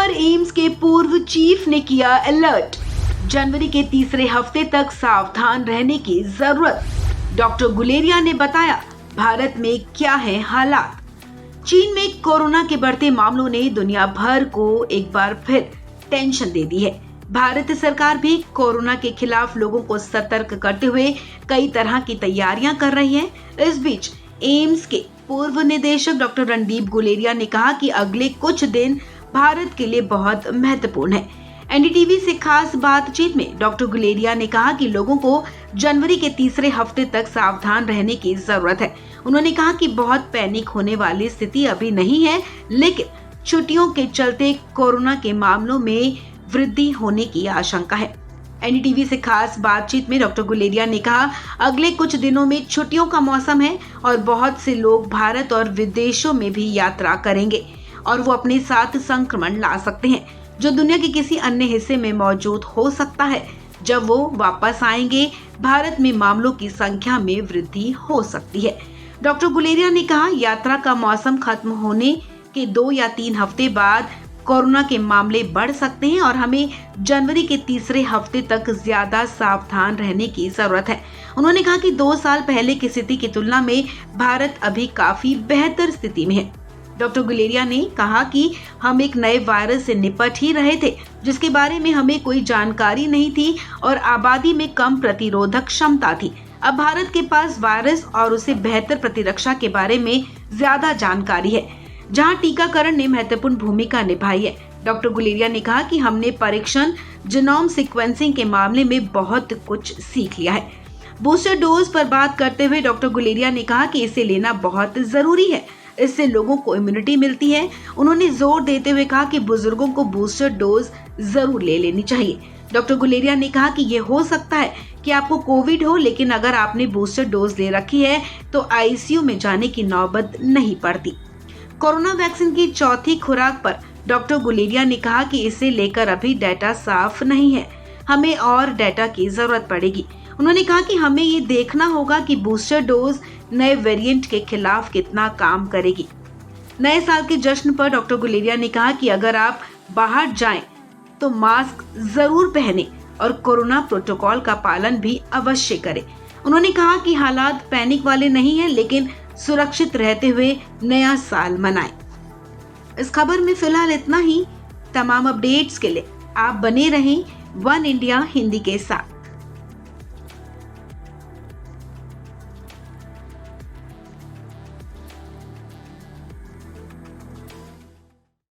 पर एम्स के पूर्व चीफ ने किया अलर्ट। जनवरी के तीसरे हफ्ते तक सावधान रहने की जरूरत। डॉक्टर गुलेरिया ने बताया भारत में क्या है हालात। चीन में कोरोना के बढ़ते मामलों ने दुनिया भर को एक बार फिर टेंशन दे दी है। भारत सरकार भी कोरोना के खिलाफ लोगों को सतर्क करते हुए कई तरह की तैयारियां कर रही है। इस बीच एम्स के पूर्व निदेशक डॉक्टर रणदीप गुलेरिया ने कहा कि अगले कुछ दिन भारत के लिए बहुत महत्वपूर्ण है। एनडीटीवी से खास बातचीत में डॉक्टर गुलेरिया ने कहा कि लोगों को जनवरी के तीसरे हफ्ते तक सावधान रहने की जरूरत है। उन्होंने कहा कि बहुत पैनिक होने वाली स्थिति अभी नहीं है, लेकिन छुट्टियों के चलते कोरोना के मामलों में वृद्धि होने की आशंका है। एनडीटीवी से खास बातचीत में डॉक्टर गुलेरिया ने कहा, अगले कुछ दिनों में छुट्टियों का मौसम है और बहुत से लोग भारत और विदेशों में भी यात्रा करेंगे और वो अपने साथ संक्रमण ला सकते हैं, जो दुनिया के किसी अन्य हिस्से में मौजूद हो सकता है। जब वो वापस आएंगे, भारत में मामलों की संख्या में वृद्धि हो सकती है। डॉक्टर गुलेरिया ने कहा, यात्रा का मौसम खत्म होने के 2 या 3 हफ्ते बाद कोरोना के मामले बढ़ सकते हैं और हमें जनवरी के तीसरे हफ्ते तक ज्यादा सावधान रहने की जरूरत है। उन्होंने कहा कि 2 साल पहले की स्थिति की तुलना में भारत अभी काफी बेहतर स्थिति में है। डॉक्टर गुलेरिया ने कहा कि हम एक नए वायरस से निपट ही रहे थे, जिसके बारे में हमें कोई जानकारी नहीं थी और आबादी में कम प्रतिरोधक क्षमता थी। अब भारत के पास वायरस और उसे बेहतर प्रतिरक्षा के बारे में ज्यादा जानकारी है, जहां टीकाकरण ने महत्वपूर्ण भूमिका निभाई है। डॉक्टर गुलेरिया ने कहा कि हमने परीक्षण, जीनोम सीक्वेंसिंग के मामले में बहुत कुछ सीख लिया है। बूस्टर डोज पर बात करते हुए डॉक्टर गुलेरिया ने कहा कि इसे लेना बहुत जरूरी है, इससे लोगों को इम्यूनिटी मिलती है। उन्होंने जोर देते हुए कहा कि बुजुर्गों को बूस्टर डोज जरूर ले लेनी चाहिए। डॉक्टर गुलेरिया ने कहा कि ये हो सकता है कि आपको कोविड हो, लेकिन अगर आपने बूस्टर डोज ले रखी है तो आईसीयू में जाने की नौबत नहीं पड़ती। कोरोना वैक्सीन की चौथी खुराक पर डॉक्टर गुलेरिया ने कहा कि इसे लेकर अभी डाटा साफ नहीं है, हमें और डाटा की जरूरत पड़ेगी। उन्होंने कहा कि हमें ये देखना होगा कि बूस्टर डोज नए वेरिएंट के खिलाफ कितना काम करेगी। नए साल के जश्न पर डॉक्टर गुलेरिया ने कहा कि अगर आप बाहर जाएं तो मास्क जरूर पहने और कोरोना प्रोटोकॉल का पालन भी अवश्य करें। उन्होंने कहा कि हालात पैनिक वाले नहीं हैं, लेकिन सुरक्षित रहते हुए नया साल मनाएं। इस खबर में फिलहाल इतना ही। तमाम अपडेट्स के लिए आप बने रहें वन इंडिया हिंदी के साथ।